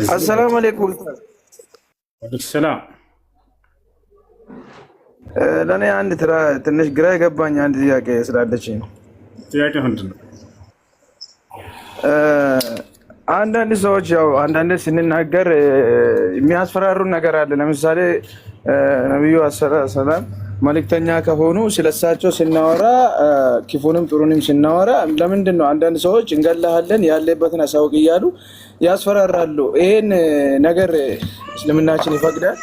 السلام عليكم. السلام. ለኔ አንድ ትንሽ ግራ የገባኝ አንድ ጥያቄ ስላለችኝ ነው። ጥያቄ ምንድን ነው? አንዳንድ ሰዎች ያው አንዳንድ ስንናገር የሚያስፈራሩን ነገር አለ። ለምሳሌ ነብዩ ሰላም መልእክተኛ ከሆኑ ስለሳቸው ስናወራ ክፉንም ጥሩንም ስናወራ ለምንድን ነው አንዳንድ ሰዎች እንገላሃለን ያለበትን አሳውቅ እያሉ ያስፈራራሉ? ይሄን ነገር እስልምናችን ይፈቅዳል?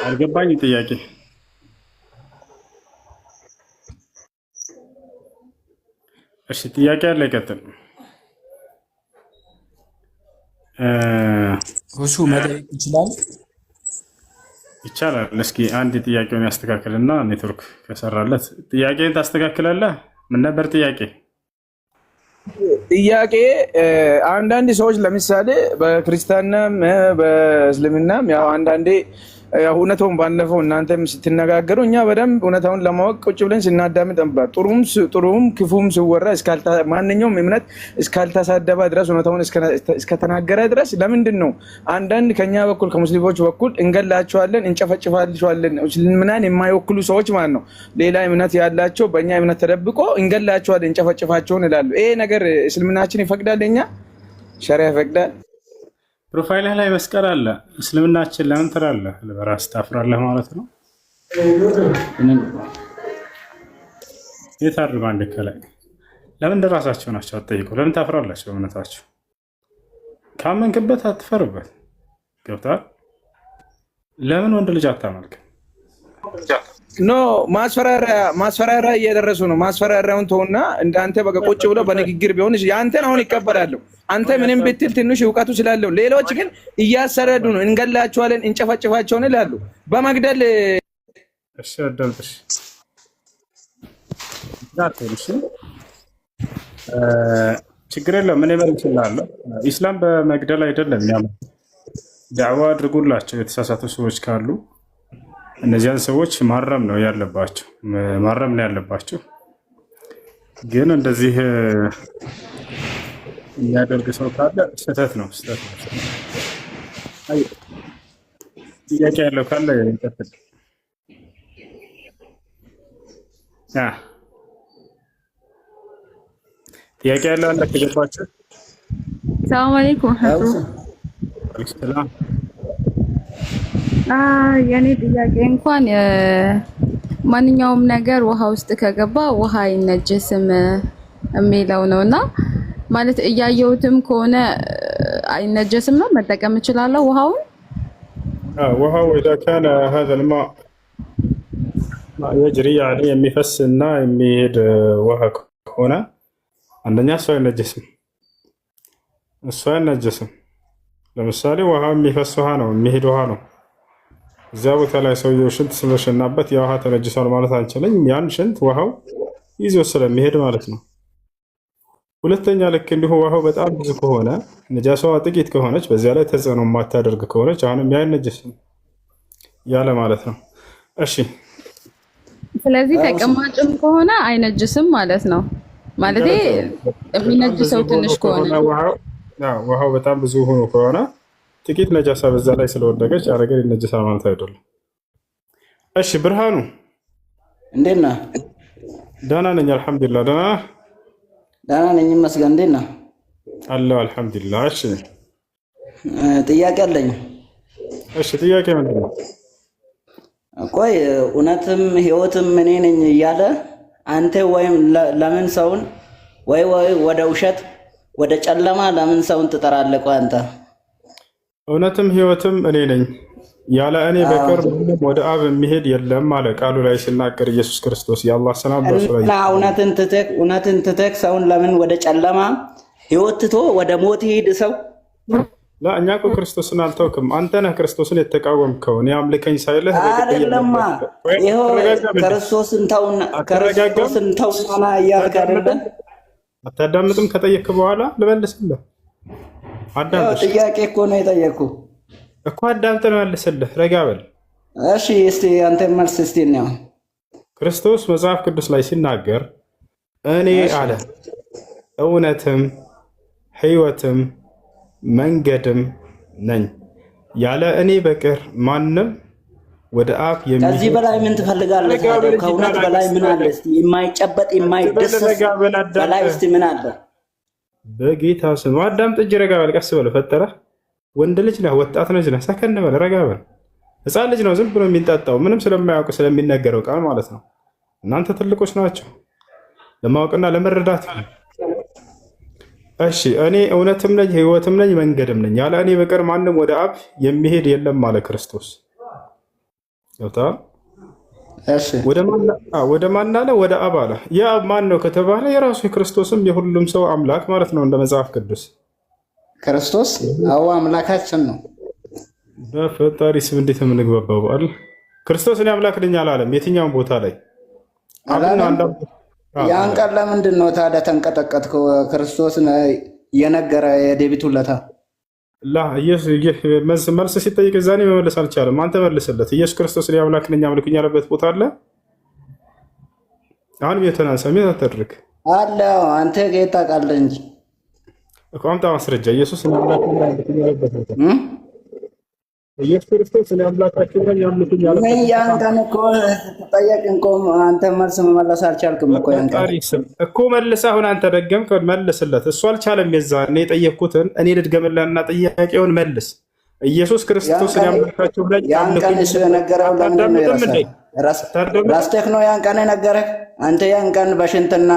አልገባኝ ጥያቄ። እሺ ጥያቄ አለ፣ ይቀጥል። እሱ መጠየቅ ይችላል? ይቻላል። እስኪ አንድ ጥያቄውን ያስተካክልና ኔትወርክ ከሰራለት ጥያቄን ታስተካክላለህ። ምን ነበር ጥያቄ? ጥያቄ አንዳንድ ሰዎች ለምሳሌ በክርስቲያናም በእስልምናም ያው አንዳንዴ እውነታውን ባለፈው እናንተም ስትነጋገሩ እኛ በደንብ እውነታውን ለማወቅ ቁጭ ብለን ስናዳምጥ ነበር። ጥሩም ክፉም ሲወራ ማንኛውም እምነት እስካልተሳደበ ድረስ እውነታውን እስከተናገረ ድረስ ለምንድን ነው አንዳንድ ከኛ በኩል ከሙስሊሞች በኩል እንገላቸዋለን፣ እንጨፈጭፋቸዋለን፣ እስልምናን የማይወክሉ ሰዎች ማለት ነው ሌላ እምነት ያላቸው በእኛ እምነት ተደብቆ እንገላቸዋለን፣ እንጨፈጭፋቸውን ይላሉ። ይሄ ነገር እስልምናችን ይፈቅዳል? የኛ ሸሪዓ ይፈቅዳል? ፕሮፋይልህ ላይ መስቀል አለ። እስልምናችን ለምን ትላለህ? በራስህ ታፍራለህ ማለት ነው። የታርም አንድ ከላይ ለምን እንደራሳቸው ናቸው አትጠይቁ። ለምን ታፍራላችሁ? በእምነታችሁ ካመንክበት አትፈርበት። ገብቶሃል? ለምን ወንድ ልጅ አታመልክም? ኖ ማስፈራሪያ እየደረሱ ነው። ማስፈራሪያውን ተውና እንዳንተ በቃ ቁጭ ብሎ በንግግር ቢሆን ያንተን አሁን ይቀበላለሁ። አንተ ምንም ብትል ትንሽ እውቀቱ ስላለው፣ ሌሎች ግን እያሰረዱ ነው። እንገላቸዋለን፣ እንጨፈጭፋቸውን ይላሉ። በመግደል እሺ አዳምጥሽ ችግር የለውም። ምን ይመር ይችላል። ኢስላም በመግደል አይደለም ያለው። ዳዕዋ አድርጉላቸው የተሳሳቱ ሰዎች ካሉ እነዚያን ሰዎች ማረም ነው ያለባቸው። ግን እንደዚህ የሚያደርግ ሰው ካለ ስህተት ነው። ጥያቄ ያለው ካለ ይቀጥል። ጥያቄ ያለው አለ ከገባችሁ። ሰላም አለይኩም። ሰላም። የኔ ጥያቄ እንኳን ማንኛውም ነገር ውሃ ውስጥ ከገባ ውሃ አይነጀስም የሚለው ነውና ማለት እያየሁትም ከሆነ አይነጀስም ነው መጠቀም እችላለሁ ውሃውን? ውሃው إذا كان هذا الماء يجري يعني የሚፈስ እና የሚሄድ ውሃ ከሆነ አንደኛ እሱ አይነጀስም። ለምሳሌ ውሃ የሚፈስ ውሃ ነው፣ የሚሄድ ውሃ ነው። እዚያ ቦታ ላይ ሰውየው ሽንት ስለሸናበት የውሃ ተነጅሷል ማለት አንችልም። ያን ሽንት ውሃው ይዞ ስለሚሄድ ማለት ነው። ሁለተኛ ልክ እንዲሁ ውሃው በጣም ብዙ ከሆነ ነጃሳዋ ጥቂት ከሆነች በዚያ ላይ ተጽዕኖ የማታደርግ ከሆነች አሁንም አይነጅስም ያለ ማለት ነው። እሺ ስለዚህ ተቀማጭም ከሆነ አይነጅስም ማለት ነው። ማለት የሚነጅሰው ትንሽ ከሆነ ውሃው በጣም ብዙ ሆኖ ከሆነ ጥቂት ነጃሳ በዛ ላይ ስለወደቀች አረገር ይነጅሳል ማለት አይደለም። እሺ ብርሃኑ እንዴት ነህ? ደህና ነኝ አልሐምዱሊላህ። ደህና ነኝ ይመስገን። እንዴት ነህ? አለሁ አልሐምዱሊላህ። እሺ ጥያቄ አለኝ። እሺ ጥያቄ ምንድን ነው? ቆይ እውነትም ህይወትም እኔ ነኝ እያለ አንተ ወይም ለምን ሰውን ወይ ወደ ውሸት ወደ ጨለማ ለምን ሰውን ትጠራለህ? ቆይ አንተ እውነትም ህይወትም እኔ ነኝ ያለ እኔ በቀር ወደ አብ የሚሄድ የለም አለ ቃሉ ላይ ሲናገር ኢየሱስ ክርስቶስ። የአላህ ሰላም በሱራይ እውነትን ትተህ ሰውን ለምን ወደ ጨለማ ህይወት ትቶ ወደ ሞት ይሄድ ሰው? እኛ እኮ ክርስቶስን አልተውክም። አንተ ነህ ክርስቶስን የተቃወምከው። እኔ አምልከኝ ሳይልህ አይደለማ። ይኸው ክርስቶስን ተውና እያልክ አይደለም? አታዳምጥም? ከጠየክ በኋላ ልመልስልህ። ጥያቄ እኮ ነው የጠየኩህ እኮ አዳምጥ መልስልህ። ረጋ በል እሺ። እስቲ አንተ መልስ እስቲ ነው። ክርስቶስ መጽሐፍ ቅዱስ ላይ ሲናገር እኔ እሺ አለ እውነትም ሕይወትም መንገድም ነኝ፣ ያለ እኔ በቀር ማንም ወደ አብ ከዚህ የሚሄድ በላይ ምን ትፈልጋለህ ረጋ ታዲያ? በል እንጂ ከእውነት ታዲያ በላይ ቀስ ምን አለ? በል እስቲ የማይጨበጥ በል የማይደሰስ ረጋ በል በላይ አዳምጥ። እስቲ ምን አለ? በጌታ ስም አዳምጥ እንጂ ረጋ በል ቀስ በል። ፈጠረ ወንድ ልጅ ነህ፣ ወጣት ልጅ ነህ። ሰከን በል ረጋ በል። ሕፃን ልጅ ነው ዝም ብሎ የሚንጣጣው ምንም ስለማያውቅ ስለሚነገረው ቃል ማለት ነው። እናንተ ትልቆች ናቸው ለማወቅና ለመረዳት። እሺ እኔ እውነትም ነኝ ሕይወትም ነኝ መንገድም ነኝ፣ ያለ እኔ በቀር ማንም ወደ አብ የሚሄድ የለም አለ ክርስቶስ። ገብቶሃል? እሺ ወደ ማን አለ? ወደ አብ አለ። የአብ ማን ነው ከተባለ የራሱ የክርስቶስም የሁሉም ሰው አምላክ ማለት ነው እንደ መጽሐፍ ቅዱስ። ክርስቶስ አዎ አምላካችን ነው። በፈጣሪ ስም እንዴት የምንግባባው በአል ክርስቶስ እኔ አምላክ ነኝ አላለም። የትኛውም ቦታ ላይ አብና አላለም። አንድ ያን ቀን ለምንድን ነው ታዲያ ተንቀጠቀጥከው? ክርስቶስን የነገረ የዴቢት ውለታ መልስ ሲጠይቅ ዛኔ መመለስ አልቻለም። አንተ መልስለት። ኢየሱስ ክርስቶስ እኔ አምላክ ነኝ አምልኩኝ ያለበት ቦታ አለ? አሁንም የተናንሳ ሜት አታድርግ አለ። አንተ ጌታ ቃል እንጂ እኮ አምጣ ማስረጃ። ኢየሱስ እኔ አምላክ ነኝ አምልኩኝ ያለበት ቦታ ኢየሱስ ክርስቶስ እኔ አምላካችሁ ነኝ አምልኩኝ ያለበት ምን ያን ቀን እኮ ተጠየቅ እንኮ አንተ መልስ መመለስ አልቻልክም እኮ ያን ቀን እኮ መልስ። አሁን አንተ ደገምክ፣ መልስለት። እሱ አልቻለም። የዛኔ የጠየቅኩትን እኔ ልድገምልህና ጥያቄውን መልስ። ኢየሱስ ክርስቶስ እኔ አምላካችሁ ነኝ ያን ቀን እሱ የነገረው ለምንድን ነው የረሳኸው? ረስተህ ነው ያን ቀን የነገረህ? አንተ ያን ቀን በሽንትና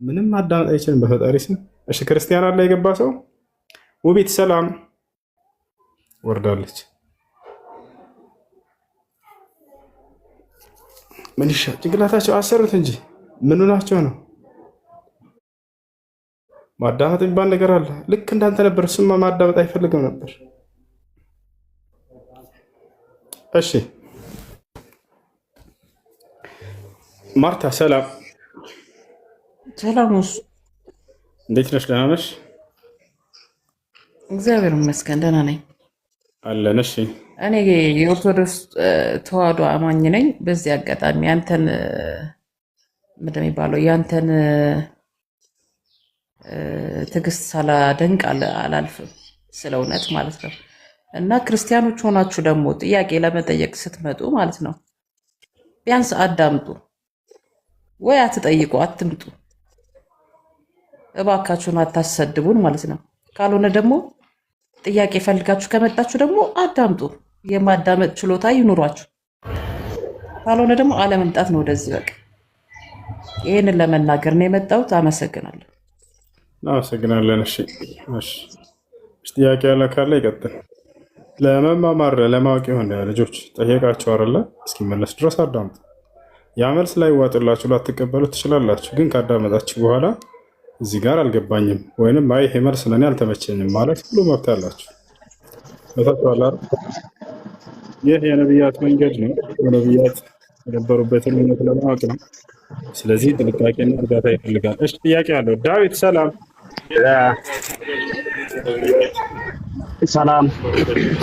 ምንም ማዳመጥ አይችልም በፈጣሪ ስም። እሺ ክርስቲያን አለ የገባ ሰው ውቢት ሰላም ወርዳለች። ምን ይሻ ጭንቅላታቸው አሰሩት እንጂ ምኑ ናቸው ነው? ማዳመጥ የሚባል ነገር አለ። ልክ እንዳንተ ነበር። እሱማ ማዳመጥ አይፈልግም ነበር። እሺ ማርታ ሰላም ሰላም እንዴት ነሽ? ደህና ነሽ? እግዚአብሔር ይመስገን ደህና ነኝ አለን። እሺ እኔ የኦርቶዶክስ ተዋህዶ አማኝ ነኝ። በዚህ አጋጣሚ ያንተን ምንድን ነው የሚባለው ያንተን ትዕግስት ሳላደንቅ አላልፍም፣ ስለ እውነት ማለት ነው። እና ክርስቲያኖች ሆናችሁ ደግሞ ጥያቄ ለመጠየቅ ስትመጡ ማለት ነው ቢያንስ አዳምጡ፣ ወይ አትጠይቁ፣ አትምጡ። እባካችሁን አታሰድቡን ማለት ነው። ካልሆነ ደግሞ ጥያቄ ፈልጋችሁ ከመጣችሁ ደግሞ አዳምጡ፣ የማዳመጥ ችሎታ ይኑሯችሁ። ካልሆነ ደግሞ አለመምጣት ነው ወደዚህ። በቃ ይህንን ለመናገር ነው የመጣሁት። አመሰግናለሁ። አመሰግናለን። እሺ ጥያቄ ያለ ካለ ይቀጥል። ለመማማር ለማወቅ ይሆን ልጆች ጠየቃችሁ አይደለ? እስኪመለስ ድረስ አዳምጡ። ያ መልስ ላይ ዋጥላችሁ ላትቀበሉ ትችላላችሁ። ግን ካዳመጣችሁ በኋላ እዚህ ጋር አልገባኝም ወይንም አይ ይሄ መልስ ለእኔ አልተመቸኝም ማለት ሁሉ መብት አላችሁ። በተቷላ ይህ የነቢያት መንገድ ነው። የነቢያት የነበሩበትን እውነት ለማወቅ ነው። ስለዚህ ጥንቃቄና እርጋታ ይፈልጋል። እሺ ጥያቄ አለው ዳዊት ሰላም ሰላም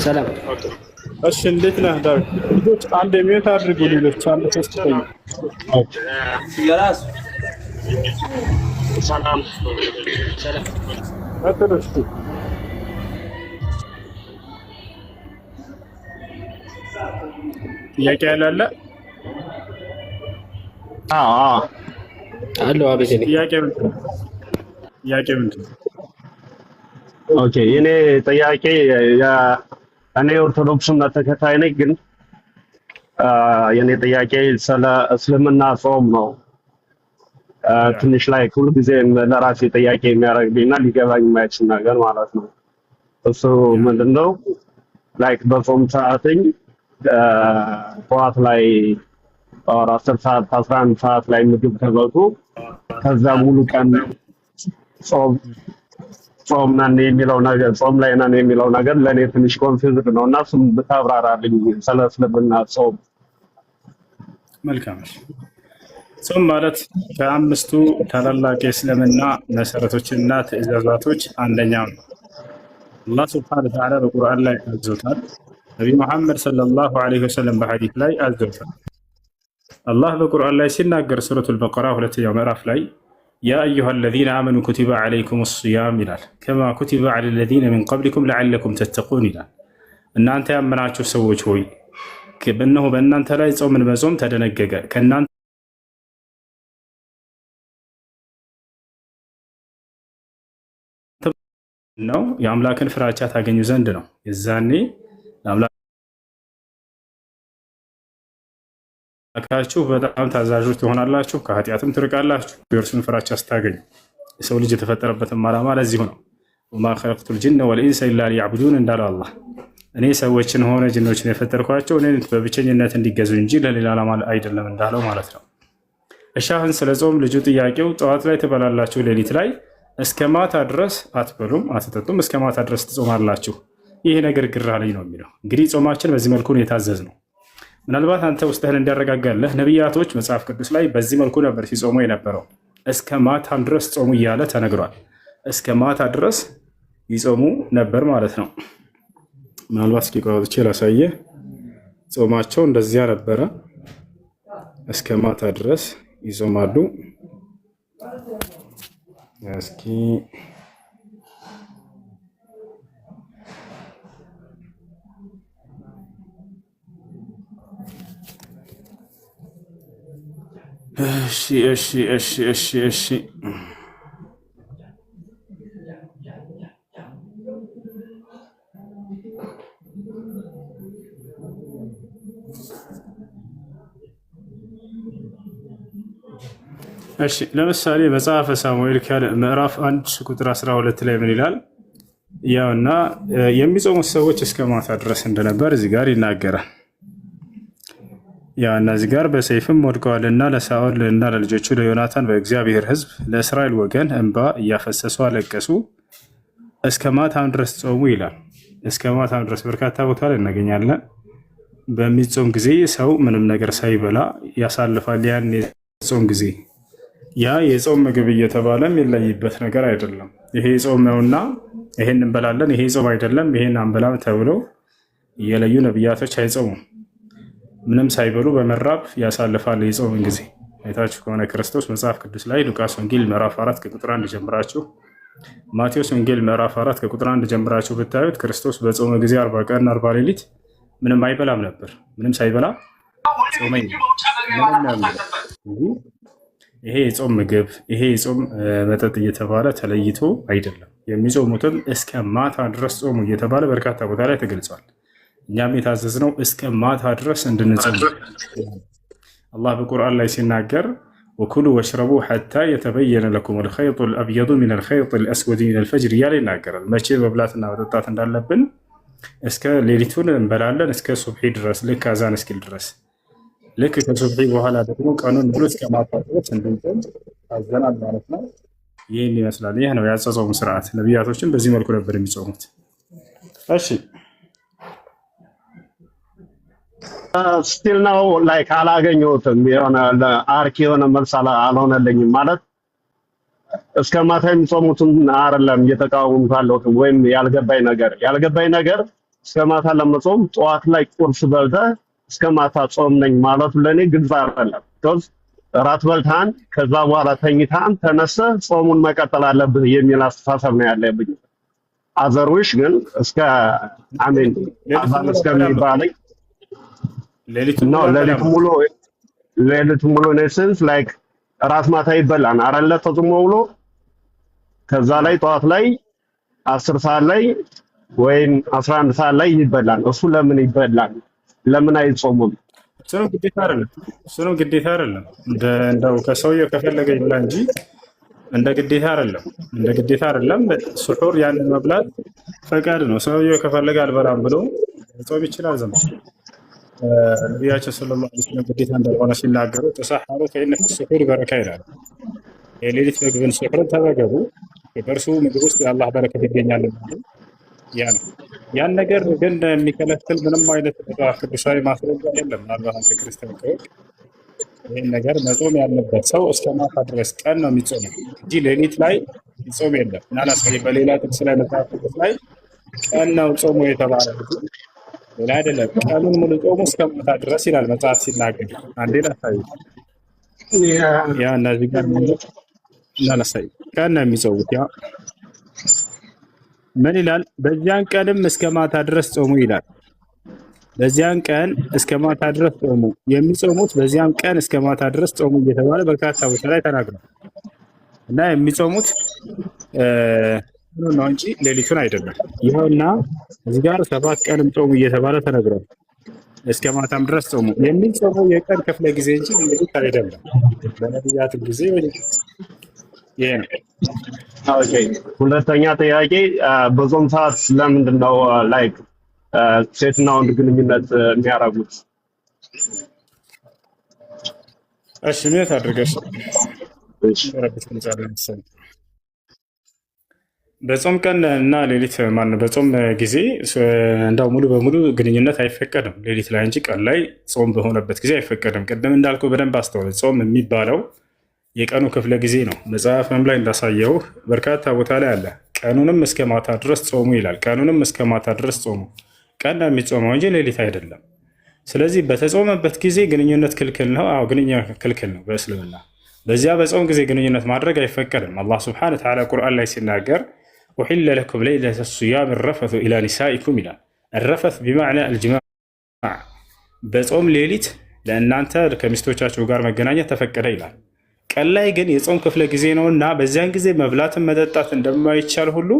ሰላም። እሺ እንዴት ነህ ዳዊት? ልጆች አንድ የሚወት አድርጉ። ሌሎች አንድ ሶስት ቆዩ። ሰላም ጥያቄ ያለ አለው። አቤት ጥያቄ ምንድን ነው? ኦኬ የኔ ጥያቄ እኔ ኦርቶዶክስ እምነት ተከታይ ነኝ፣ ግን የኔ ጥያቄ ስለ እስልምና ጾም ነው። ትንሽ ላይ ሁሉ ጊዜ ለራሴ ጥያቄ የሚያደርግልኝና ሊገባኝ የማይችል ነገር ማለት ነው። እሱ ምንድነው ላይክ በጾም ሰዓትኝ ጠዋት ላይ 10 ሰዓት 11 ሰዓት ላይ ምግብ ተበልቶ ከዛ ሙሉ ቀን ጾም ነን የሚለው ነገር ጾም ላይ ነን የሚለው ነገር ለእኔ ትንሽ ኮንፊውዝድ ነው እና እሱም ብታብራራልኝ ስለ እስልምና ጾም። መልካም። ጾም ማለት ከአምስቱ ታላላቅ የእስልምና መሰረቶችና ትእዛዛቶች አንደኛው ነው። አላህ ስብሐነሁ ወተዓላ በቁርአን ላይ አዞታል። ነቢዩ መሐመድ ሰለላሁ ዐለይሂ ወሰለም በሐዲስ ላይ አዞታል። አላህ በቁርአን ላይ ሲናገር ሱረቱል በቀራ 2ኛው ምዕራፍ ላይ ያ አዩሃ አለዚነ አመኑ ኩቲበ ዐለይኩም ሲያም ይላል። ከማ ኩቲበ ዐለ ለዚነ ሚን ቀብሊኩም ለዐለኩም ተተቁን ይላል። እናንተ ያመናችሁ ሰዎች ሆይ እነሆ በእናንተ ላይ ጾምን መጾም ተደነገገ ከእናንተ ነው የአምላክን ፍራቻ ታገኙ ዘንድ ነው። የዛኔ ለአምላካችሁ በጣም ታዛዦች ትሆናላችሁ፣ ከኃጢአትም ትርቃላችሁ። የእርሱን ፍራቻ ስታገኙ የሰው ልጅ የተፈጠረበትም ዓላማ ለዚሁ ነው። ወማ ኸለቅቱል ጂነ ወልኢንሰ ኢላ ሊያዕቡዱን እንዳለ አላህ እኔ ሰዎችን ሆነ ጅኖችን የፈጠርኳቸው እኔን በብቸኝነት እንዲገዙ እንጂ ለሌላ ዓላማ አይደለም እንዳለው ማለት ነው። እሺ አሁን ስለ ጾም ልጁ ጥያቄው ጠዋት ላይ ትበላላችሁ፣ ሌሊት ላይ እስከ ማታ ድረስ አትበሉም አትጠጡም፣ እስከ ማታ ድረስ ትጾማላችሁ። ይሄ ነገር ግራ ላይ ነው የሚለው። እንግዲህ ጾማችን በዚህ መልኩ ነው የታዘዝ ነው። ምናልባት አንተ ውስጥህን እንዲያረጋጋለህ ነቢያቶች መጽሐፍ ቅዱስ ላይ በዚህ መልኩ ነበር ሲጾሙ የነበረው። እስከ ማታ ድረስ ጾሙ እያለ ተነግሯል። እስከ ማታ ድረስ ይጾሙ ነበር ማለት ነው። ምናልባት እስኪ ቆይ ወጥቼ ላሳየህ። ጾማቸው እንደዚያ ነበረ። እስከ ማታ ድረስ ይጾማሉ። እስኪ እሺ ለምሳሌ መጽሐፈ ሳሙኤል ምዕራፍ 1 ቁጥር 12 ላይ ምን ይላል? ያውና የሚጾሙት ሰዎች እስከ ማታ ድረስ እንደነበር እዚህ ጋር ይናገራል። ያውና እዚህ ጋር በሰይፍም ወድቀዋልና ለሳኦል እና ለልጆቹ ለዮናታን በእግዚአብሔር ሕዝብ ለእስራኤል ወገን እንባ እያፈሰሱ አለቀሱ፣ እስከ ማታም ድረስ ጾሙ ይላል። እስከ ማታም ድረስ በርካታ ቦታ ላይ እናገኛለን። በሚጾም ጊዜ ሰው ምንም ነገር ሳይበላ ያሳልፋል። ያን የጾም ጊዜ ያ የጾም ምግብ እየተባለ የሚለይበት ነገር አይደለም። ይሄ ጾም ነውና ይሄን እንበላለን፣ ይሄ ጾም አይደለም፣ ይሄን አንበላም ተብሎ እየለዩ ነቢያቶች አይጾሙም። ምንም ሳይበሉ በመራብ ያሳልፋል የጾምን ጊዜ። አይታችሁ ከሆነ ክርስቶስ መጽሐፍ ቅዱስ ላይ ሉቃስ ወንጌል ምዕራፍ 4 ከቁጥር 1 ጀምራችሁ፣ ማቴዎስ ወንጌል ምዕራፍ 4 ከቁጥር 1 ጀምራችሁ ብታዩት ክርስቶስ በጾመ ጊዜ 40 ቀን 40 ሌሊት ምንም አይበላም ነበር። ምንም ሳይበላ ጾመኝ። ይሄ የጾም ምግብ ይሄ የጾም መጠጥ እየተባለ ተለይቶ አይደለም። የሚጾሙትም እስከ ማታ ድረስ ጾሙ እየተባለ በርካታ ቦታ ላይ ተገልጿል። እኛም የታዘዝነው እስከ ማታ ድረስ እንድንጾም አላህ በቁርአን ላይ ሲናገር ወኩሉ ወሽረቡ ሐታ የተበየነ ለኩም አልኸይጡ አልአብየዱ ሚን አልኸይጥ አልአስወድ ሚን አልፈጅር እያለ ይናገራል። መቼ መብላትና መጠጣት እንዳለብን እስከ ሌሊቱን እንበላለን እስከ ሱብሒ ድረስ ልክ አዛን እስኪል ድረስ። ልክ ከሱብሒ በኋላ ደግሞ ቀኑን ብሎ እስከ ማታ ድረስ እንድንጾም ታዘናል ማለት ነው። ይህን ይመስላል። ይህ ነው ያጸጾሙ ስርዓት። ነቢያቶችን በዚህ መልኩ ነበር የሚጾሙት። እሺ ስቲል ነው ላይክ አላገኘሁትም። የሆነ አርኪ የሆነ መልስ አልሆነልኝም። ማለት እስከ ማታ የሚጾሙትን አይደለም እየተቃወሙ ካለሁት ወይም ያልገባኝ ነገር እስከ ማታ ለመጾም ጠዋት ላይ ቁርስ በልተህ እስከ ማታ ጾም ነኝ ማለቱ ለኔ ግልጽ አይደለም። ቶስ ራት በልተሃል፣ ከዛ በኋላ ተኝተሃል፣ ተነስተህ ጾሙን መቀጠል አለብህ የሚል አስተሳሰብ ነው ያለብኝ። አዘርዊሽ ግን እስከ አሜን አዛን እስከሚባል ሌሊት ሙሉ ኔሰንስ ላይክ ራት ማታ ይበላል አይደለ? ተጾሞ ውሎ ከዛ ላይ ጠዋት ላይ 10 ሰዓት ላይ ወይም 11 ሰዓት ላይ ይበላል። እሱ ለምን ይበላል? ለምን አይጾሙም? እሱንም ግዴታ አይደለም። እንደው ከሰውየው ከፈለገ ይብላ እንጂ እንደ ግዴታ አይደለም። ሱሑር ያንን መብላት ፈቃድ ነው። ሰውየው ከፈለገ አልበላም ብሎ ጾም ይችላል። ነቢያችን ሰለላሁ ዐለይሂ ወሰለም ግዴታ እንዳልሆነ ሲናገሩ ተሰሐሩ ፈኢነ ፊ ሱሑር በረካ ይላሉ። የሌሊት ምግብን ሱሑርን ተመገቡ፣ በእርሱ ምግብ ውስጥ የአላህ በረከት ይገኛል። ያን ነገር ግን የሚከለክል ምንም አይነት መጽሐፍ ቅዱሳዊ ማስረጃ የለም። ምናልባት አንተ ክርስቲያን ከሆንክ ይህን ነገር መጾም ያለበት ሰው እስከ ማታ ድረስ ቀን ነው የሚጾመው እንጂ ሌሊት ላይ ጾም የለም። ምናልባት በሌላ ጥቅስ ላይ መጽሐፍ ቅዱስ ላይ ቀን ነው ጾሙ የተባለ ሌላ አይደለም። ቀኑን ሙሉ ጾሙ እስከ ማታ ድረስ ይላል መጽሐፍ ሲናገር። አንዴ ላሳይ። ያ እነዚህ ጋር ላላሳይ ቀን ነው የሚጾሙት። ያ ምን ይላል? በዚያን ቀንም እስከ ማታ ድረስ ጾሙ ይላል። በዚያን ቀን እስከ ማታ ድረስ ጾሙ። የሚጾሙት በዚያን ቀን እስከ ማታ ድረስ ጾሙ እየተባለ በርካታ ቦታ ላይ ተናግሯል። እና የሚጾሙት ነው እንጂ ሌሊቱን አይደለም። ይኸውና እዚህ ጋር 7 ቀንም ጾሙ እየተባለ ተነግሯል። እስከ ማታም ድረስ ጾሙ። የሚጾመው የቀን ክፍለ ጊዜ እንጂ ሌሊት አይደለም። በነቢያት ጊዜ ይሄ ነው። ኦኬ። ሁለተኛ ጥያቄ በጾም ሰዓት ለምንድን ነው ላይክ ሴትና ወንድ ግንኙነት የሚያደርጉት? እሺ ምን ታደርገሽ? እሺ በጾም ቀን እና ሌሊት ማነው በጾም ጊዜ እንዳው ሙሉ በሙሉ ግንኙነት አይፈቀድም ሌሊት ላይ እንጂ ቀን ላይ ጾም በሆነበት ጊዜ አይፈቀድም። ቅድም እንዳልኩ በደንብ አስተውል። ጾም የሚባለው የቀኑ ክፍለ ጊዜ ነው። መጽሐፍም ላይ እንዳሳየው በርካታ ቦታ ላይ አለ። ቀኑንም እስከ ማታ ድረስ ጾሙ ይላል። ቀኑንም እስከ ማታ ድረስ ጾሙ። ቀን ነው የሚጾመው እንጂ ሌሊት አይደለም። ስለዚህ በተጾመበት ጊዜ ግንኙነት ክልክል ነው። አዎ ግንኙነት ክልክል ነው በእስልምና። በዚያ በጾም ጊዜ ግንኙነት ማድረግ አይፈቀድም። አላህ ሱብሓነሁ ወተዓላ ቁርአን ላይ ሲናገር ኡሒለ ለኩም ለይለተ ሲያም ረፈቱ ኢላ ኒሳኢኩም ይላል። ረፈት ቢማዕና አልጅማዕ፣ በጾም ሌሊት ለእናንተ ከሚስቶቻችሁ ጋር መገናኘት ተፈቀደ ይላል። ቀን ላይ ግን የጾም ክፍለ ጊዜ ነው እና በዚያን ጊዜ መብላትን መጠጣት እንደማይቻል ሁሉ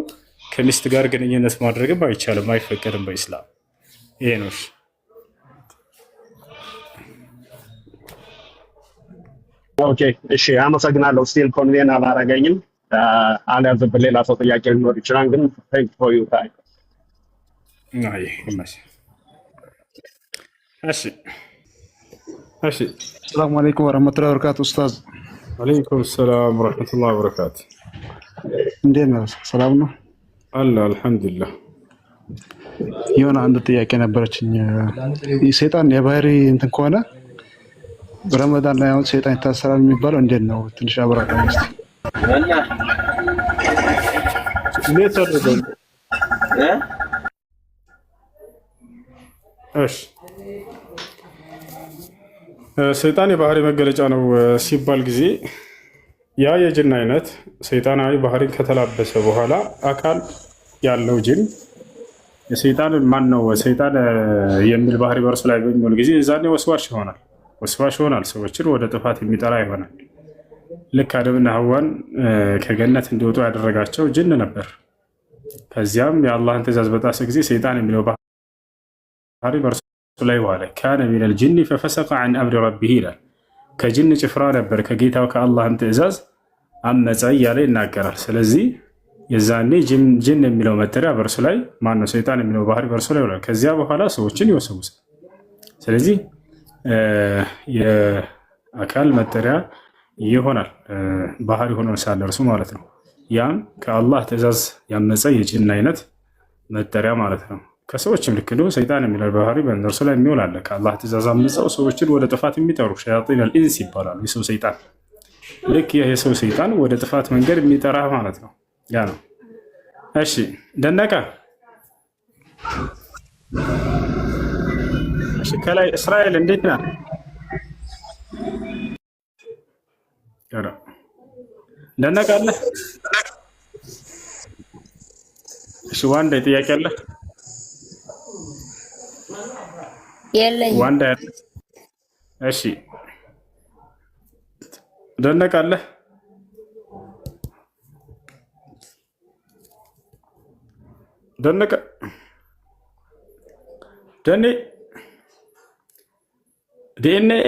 ከሚስት ጋር ግንኙነት ማድረግም አይቻልም፣ አይፈቀድም በኢስላም። ይሄ ነው። ኦኬ እሺ፣ አመሰግናለሁ። ስቲል ኮንቬን አላረገኝም። አልያዘብን ሌላ ሰው ጥያቄ ሊኖር ይችላል፣ ግን ቴንክ ፎር ዩ ታይም። አይ እሺ እሺ። ሰላም አለይኩም ወረህመቱላሂ ወበረካቱ። ኡስታዝ አለይኩም ሰላም ወረህመቱላሂ ወበረካቱ። እንዴት ነው? ሰላም ነው አለ አልሐምዱሊላህ። የሆነ አንድ ጥያቄ ነበረችኝ። ሰይጣን የባህሪ እንትን ከሆነ ረመዳን ላይ አሁን ሰይጣን ይታሰራል የሚባለው እንዴት ነው? ትንሽ አብራራ እስኪ። እንዴት አድርገው? እሺ ሰይጣን የባህሪ መገለጫ ነው ሲባል ጊዜ ያ የጅን አይነት ሰይጣናዊ ባህሪን ከተላበሰ በኋላ አካል ያለው ጅን የሰይጣን ማን ነው ሰይጣን የሚል ባህሪ በእርሱ ላይ በሚሆን ጊዜ እዛኔ ወስዋሽ ይሆናል። ሰዎችን ወደ ጥፋት የሚጠራ ይሆናል። ልክ አደምና ሐዋን ከገነት እንዲወጡ ያደረጋቸው ጅን ነበር። ከዚያም የአላህን ትእዛዝ በጣሰ ጊዜ ሰይጣን የሚለው ባህሪ በእርሱ ላይ ዋለ። ካነ ሚነል ጅኒ ፈፈሰቀ ዐን አምሪ ረቢህ ይላል። ከጅን ጭፍራ ነበር ከጌታው ከአላህም ትእዛዝ አመፀ እያለ ይናገራል። ስለዚህ የዛኔ ጅን የሚለው መጠሪያ በእርሱ ላይ ማነው ሰይጣን የሚለው ባህሪ በእርሱ ላይ ይውላል። ከዚያ በኋላ ሰዎችን ይወሰውሳል። ስለዚህ የአካል መጠሪያ ይሆናል ባህሪ ሆኖ ሳለ እርሱ ማለት ነው። ያም ከአላህ ትእዛዝ ያመፀ የጅን አይነት መጠሪያ ማለት ነው። ከሰዎችም ልክ ነው ሰይጣን የሚለው ባህሪ በእነርሱ ላይ የሚውል አለ። ከአላህ ትእዛዝ አምፀው ሰዎችን ወደ ጥፋት የሚጠሩ ሸያጢን አልኢንስ ይባላሉ። የሰው ሰይጣን ልክ የሰው ሰይጣን ወደ ጥፋት መንገድ የሚጠራ ማለት ነው። ያ ነው። እሺ ደነቀ። እሺ ከላይ እስራኤል እንዴት ናት? ደነቀ አለ። እሺ ዋንዳ ጥያቄ አለ? የለኝም። ዋንዳ እሺ ደነቀ አለ? ደነቀ ደኔ ዲኤንኤ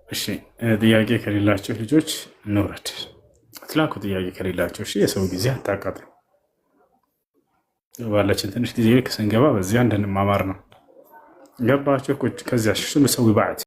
እሺ ጥያቄ ከሌላቸው ልጆች እንውረድ። ትላኩ ጥያቄ ከሌላቸው እሺ፣ የሰው ጊዜ አታቃጥሉ። ባለችን ትንሽ ጊዜ ስንገባ በዚያ እንድንማማር ነው። ገባችሁ? ቁጭ ከዚያ ሽኑ ሰው ይባዕት